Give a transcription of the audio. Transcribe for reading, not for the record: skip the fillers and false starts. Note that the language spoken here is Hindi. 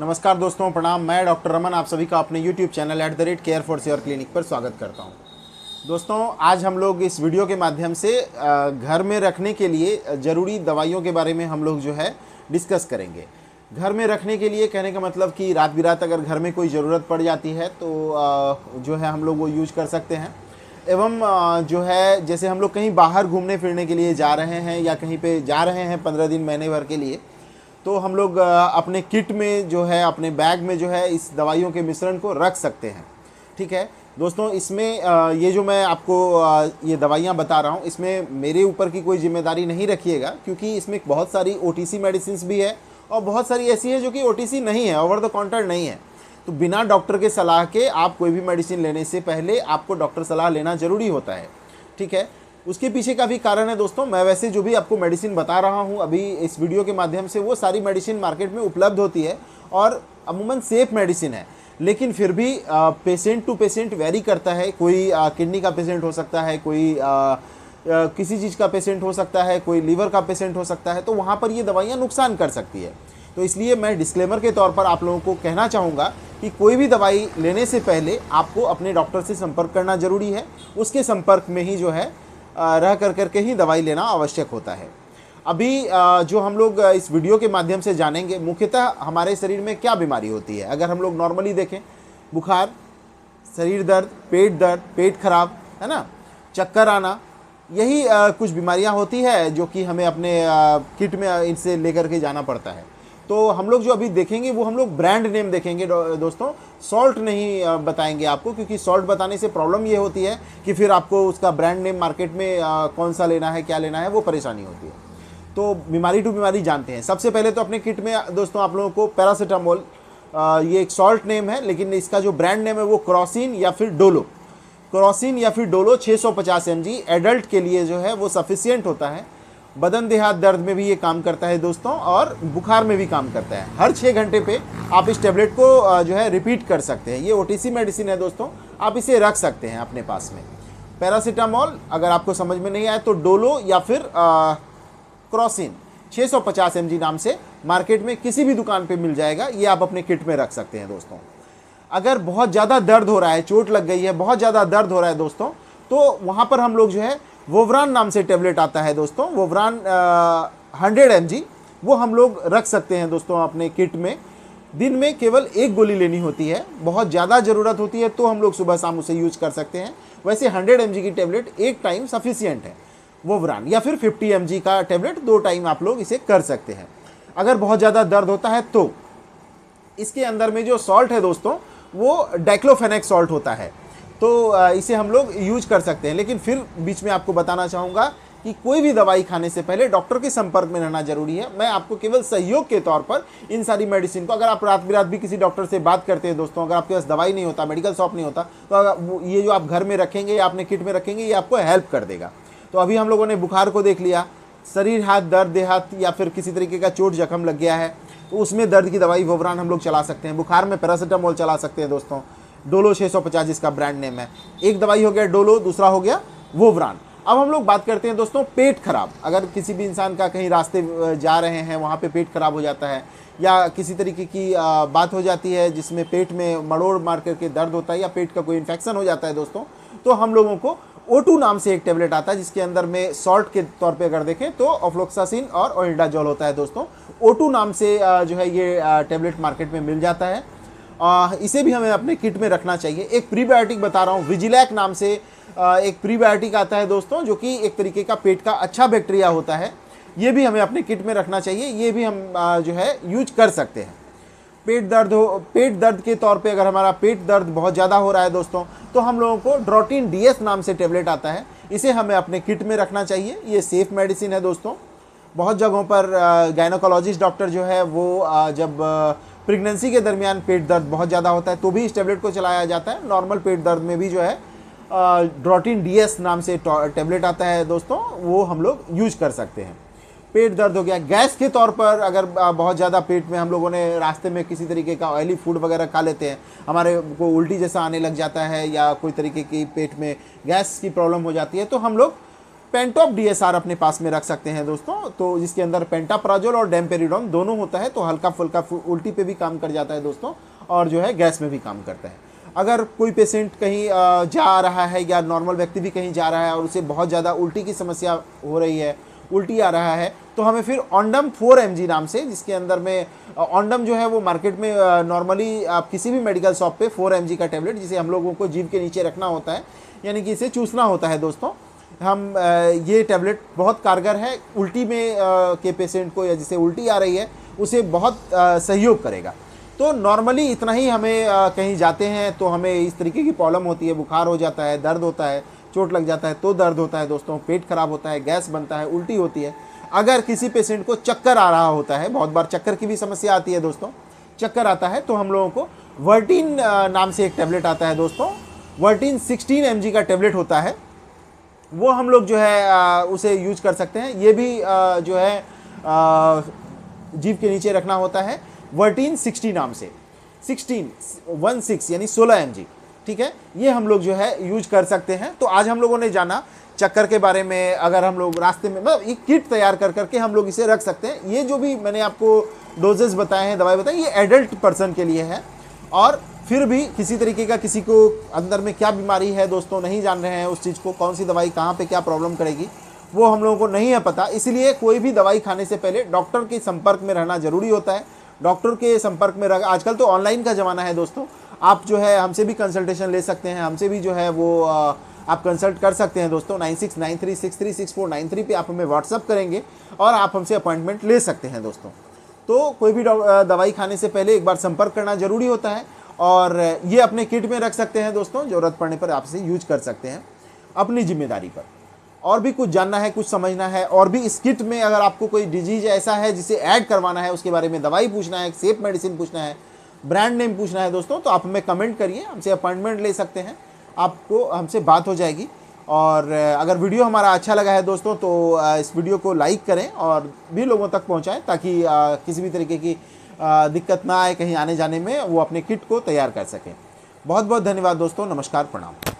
नमस्कार दोस्तों, प्रणाम। मैं डॉक्टर रमन आप सभी का अपने YouTube channel @care for sure clinic पर स्वागत करता हूं। दोस्तों, आज हम लोग इस वीडियो के माध्यम से घर में रखने के लिए ज़रूरी दवाइयों के बारे में हम लोग जो है डिस्कस करेंगे। घर में रखने के लिए कहने का मतलब कि रात बिरात अगर घर में कोई ज़रूरत पड़ जाती है तो जो है हम लोग वो यूज कर सकते हैं। एवं जो है जैसे हम लोग कहीं बाहर घूमने फिरने के लिए जा रहे हैं या कहीं पे जा रहे हैं 15 दिन महीने भर के लिए, तो हम लोग अपने किट में जो है, अपने बैग में जो है इस दवाइयों के मिश्रण को रख सकते हैं। ठीक है दोस्तों, इसमें ये जो मैं आपको ये दवाइयाँ बता रहा हूँ, इसमें मेरे ऊपर की कोई जिम्मेदारी नहीं रखिएगा, क्योंकि इसमें बहुत सारी OTC मेडिसिन भी है और बहुत सारी ऐसी है जो कि OTC नहीं है, ओवर द काउंटर नहीं है। तो बिना डॉक्टर के सलाह के आप कोई भी मेडिसिन लेने से पहले आपको डॉक्टर सलाह लेना ज़रूरी होता है। ठीक है, उसके पीछे का भी कारण है दोस्तों। मैं वैसे जो भी आपको मेडिसिन बता रहा हूँ अभी इस वीडियो के माध्यम से, वो सारी मेडिसिन मार्केट में उपलब्ध होती है और अमूमन सेफ मेडिसिन है, लेकिन फिर भी पेशेंट टू पेशेंट वेरी करता है। कोई किडनी का पेशेंट हो सकता है, कोई किसी चीज़ का पेशेंट हो सकता है, कोई लीवर का पेशेंट हो सकता है, तो वहाँ पर ये दवाइयाँ नुकसान कर सकती है। तो इसलिए मैं डिस्क्लेमर के तौर पर आप लोगों को कहना चाहूँगा कि कोई भी दवाई लेने से पहले आपको अपने डॉक्टर से संपर्क करना ज़रूरी है। उसके संपर्क में ही जो है रह करके ही दवाई लेना आवश्यक होता है। अभी जो हम लोग इस वीडियो के माध्यम से जानेंगे, मुख्यतः हमारे शरीर में क्या बीमारी होती है। अगर हम लोग नॉर्मली देखें, बुखार, शरीर दर्द, पेट खराब, है ना, चक्कर आना, यही कुछ बीमारियां होती है जो कि हमें अपने किट में इनसे लेकर के जाना पड़ता है। तो हम लोग जो अभी देखेंगे वो हम लोग ब्रांड नेम देखेंगे दोस्तों, सॉल्ट नहीं बताएंगे आपको, क्योंकि सॉल्ट बताने से प्रॉब्लम ये होती है कि फिर आपको उसका ब्रांड नेम मार्केट में कौन सा लेना है, क्या लेना है, वो परेशानी होती है। तो बीमारी टू बीमारी जानते हैं। सबसे पहले तो अपने किट में दोस्तों आप लोगों को पैरासीटामोल, ये एक सॉल्ट नेम है, लेकिन इसका जो ब्रांड नेम है वो क्रोसिन या फिर डोलो, 650 mg एडल्ट के लिए जो है वो सफिशियंट होता है। बदन देहात दर्द में भी ये काम करता है दोस्तों, और बुखार में भी काम करता है। हर 6 घंटे पे आप इस टेबलेट को जो है रिपीट कर सकते हैं। ये OTC मेडिसिन है दोस्तों, आप इसे रख सकते हैं अपने पास में। पैरासीटामोल अगर आपको समझ में नहीं आए तो डोलो या फिर क्रोसिन 650 mg नाम से मार्केट में किसी भी दुकान पे मिल जाएगा। ये आप अपने किट में रख सकते हैं दोस्तों। अगर बहुत ज़्यादा दर्द हो रहा है, चोट लग गई है, बहुत ज़्यादा दर्द हो रहा है दोस्तों, तो वहाँ पर हम लोग जो है वोवरान नाम से टेबलेट आता है दोस्तों, वोवरान 100 mg, वो हम लोग रख सकते हैं दोस्तों अपने किट में। दिन में केवल 1 गोली लेनी होती है। बहुत ज़्यादा ज़रूरत होती है तो हम लोग सुबह शाम उसे यूज कर सकते हैं। वैसे 100 mg की टेबलेट एक टाइम सफिशियंट है वोवरान, या फिर 50 mg का टेबलेट 2 टाइम आप लोग इसे कर सकते हैं। अगर बहुत ज़्यादा दर्द होता है तो इसके अंदर में जो सॉल्ट है दोस्तों वो डाइक्लोफेनेक सॉल्ट होता है, तो इसे हम लोग यूज कर सकते हैं। लेकिन फिर बीच में आपको बताना चाहूँगा कि कोई भी दवाई खाने से पहले डॉक्टर के संपर्क में रहना जरूरी है। मैं आपको केवल सहयोग के तौर पर इन सारी मेडिसिन को, अगर आप रात बिरात भी किसी डॉक्टर से बात करते हैं दोस्तों, अगर आपके पास दवाई नहीं होता, मेडिकल शॉप नहीं होता, तो ये जो आप घर में रखेंगे या अपने किट में रखेंगे, ये आपको हेल्प कर देगा। तो अभी हम लोगों ने बुखार को देख लिया, शरीर हाथ दर्द देहात या फिर किसी तरीके का चोट जख्म लग गया है तो उसमें दर्द की दवाई वोवरान हम लोग चला सकते हैं। बुखार में पैरासीटामोल चला सकते हैं दोस्तों, डोलो 650 जिसका ब्रांड नेम है। एक दवाई हो गया डोलो, दूसरा हो गया वोवरान। अब हम लोग बात करते हैं दोस्तों पेट खराब। अगर किसी भी इंसान का कहीं रास्ते जा रहे हैं, वहाँ पे पेट खराब हो जाता है, या किसी तरीके की बात हो जाती है जिसमें पेट में मड़ोड़ मार करके दर्द होता है, या पेट का कोई इन्फेक्शन हो जाता है दोस्तों, तो हम लोगों को O2 नाम से एक टेबलेट आता है, जिसके अंदर में सॉल्ट के तौर पे अगर देखें तो ऑफ्लोक्सासिन और ओल्डाजोल होता है दोस्तों। O2 नाम से जो है ये टेबलेट मार्केट में मिल जाता है। इसे भी हमें अपने किट में रखना चाहिए। एक प्रीबायोटिक बता रहा हूँ, विजिलैक नाम से एक प्रीबायोटिक आता है दोस्तों, जो कि एक तरीके का पेट का अच्छा बैक्टीरिया होता है। ये भी हमें अपने किट में रखना चाहिए। ये भी हम जो है यूज कर सकते हैं। पेट दर्द के तौर पे अगर हमारा पेट दर्द बहुत ज़्यादा हो रहा है दोस्तों, तो हम लोगों को ड्रोटिन DS नाम से टेबलेट आता है, इसे हमें अपने किट में रखना चाहिए। ये सेफ मेडिसिन है दोस्तों। बहुत जगहों पर गायनोकोलॉजिस्ट डॉक्टर जो है वो जब प्रेगनेंसी के दरमियान पेट दर्द बहुत ज़्यादा होता है तो भी इस टेबलेट को चलाया जाता है। नॉर्मल पेट दर्द में भी जो है ड्रोटिन DS नाम से टेबलेट आता है दोस्तों, वो हम लोग यूज कर सकते हैं। पेट दर्द हो गया, गैस के तौर पर अगर बहुत ज़्यादा पेट में हम लोगों ने रास्ते में किसी तरीके का ऑयली फूड वगैरह खा लेते हैं, हमारे को उल्टी जैसा आने लग जाता है, या कोई तरीके की पेट में गैस की प्रॉब्लम हो जाती है, तो हम लोग पेंटॉप डीएसआर अपने पास में रख सकते हैं दोस्तों, तो जिसके अंदर पेंटाप्राजोल और डेम्पेरिडोन दोनों होता है, तो हल्का फुल्का उल्टी पे भी काम कर जाता है दोस्तों, और जो है गैस में भी काम करता है। अगर कोई पेशेंट कहीं जा रहा है या नॉर्मल व्यक्ति भी कहीं जा रहा है और उसे बहुत ज़्यादा उल्टी की समस्या हो रही है, उल्टी आ रहा है, तो हमें फिर ऑन्डम 4 mg नाम से, जिसके अंदर में ऑन्डम जो है वो मार्केट में नॉर्मली आप किसी भी मेडिकल शॉप पे 4 mg का टैबलेट, जिसे हम लोगों को जीभ के नीचे रखना होता है, यानी कि इसे चूसना होता है दोस्तों। हम ये टैबलेट बहुत कारगर है उल्टी में के पेशेंट को, या जिसे उल्टी आ रही है उसे बहुत सहयोग करेगा। तो नॉर्मली इतना ही हमें कहीं जाते हैं तो हमें इस तरीके की प्रॉब्लम होती है, बुखार हो जाता है, दर्द होता है, चोट लग जाता है तो दर्द होता है दोस्तों, पेट खराब होता है, गैस बनता है, उल्टी होती है। अगर किसी पेशेंट को चक्कर आ रहा होता है, बहुत बार चक्कर की भी समस्या आती है दोस्तों, चक्कर आता है, तो हम लोगों को वर्टिन नाम से एक टैबलेट आता है दोस्तों, वर्टिन 16 mg का टैबलेट होता है, वो हम लोग जो है उसे यूज कर सकते हैं। ये भी जो है जीभ के नीचे रखना होता है, वर्टिन 60 नाम से, 16 यानी 16 mg, ठीक है, ये हम लोग जो है यूज कर सकते हैं। तो आज हम लोगों ने जाना चक्कर के बारे में। अगर हम लोग रास्ते में मतलब एक किट तैयार कर करके हम लोग इसे रख सकते हैं। ये जो भी मैंने आपको डोजेस बताए हैं, दवाई बताई, ये एडल्ट पर्सन के लिए है, और फिर भी किसी तरीके का किसी को अंदर में क्या बीमारी है दोस्तों नहीं जान रहे हैं, उस चीज़ को कौन सी दवाई कहाँ पे क्या प्रॉब्लम करेगी वो हम लोगों को नहीं है पता। इसलिए कोई भी दवाई खाने से पहले डॉक्टर के संपर्क में रहना जरूरी होता है। डॉक्टर के संपर्क में रह, आजकल तो ऑनलाइन का ज़माना है दोस्तों, आप जो है हमसे भी कंसल्टेशन ले सकते हैं, हमसे भी जो है वो आप कंसल्ट कर सकते हैं दोस्तों। 9693636493 पे आप हमें व्हाट्सअप करेंगे और आप हमसे अपॉइंटमेंट ले सकते हैं दोस्तों। तो कोई भी दवाई खाने से पहले एक बार संपर्क करना जरूरी होता है, और ये अपने किट में रख सकते हैं दोस्तों, ज़रूरत पड़ने पर आप इसे यूज कर सकते हैं अपनी जिम्मेदारी पर। और भी कुछ जानना है, कुछ समझना है, और भी इस किट में अगर आपको कोई डिजीज ऐसा है जिसे ऐड करवाना है, उसके बारे में दवाई पूछना है, सेफ मेडिसिन पूछना है, ब्रांड नेम पूछना है दोस्तों, तो आप हमें कमेंट करिए, हमसे अपॉइंटमेंट ले सकते हैं, आपको हमसे बात हो जाएगी। और अगर वीडियो हमारा अच्छा लगा है दोस्तों तो इस वीडियो को लाइक करें और भी लोगों तक पहुंचाएं, ताकि किसी भी तरीके की दिक्कत ना आए कहीं आने जाने में, वो अपने किट को तैयार कर सकें। बहुत बहुत धन्यवाद दोस्तों, नमस्कार, प्रणाम।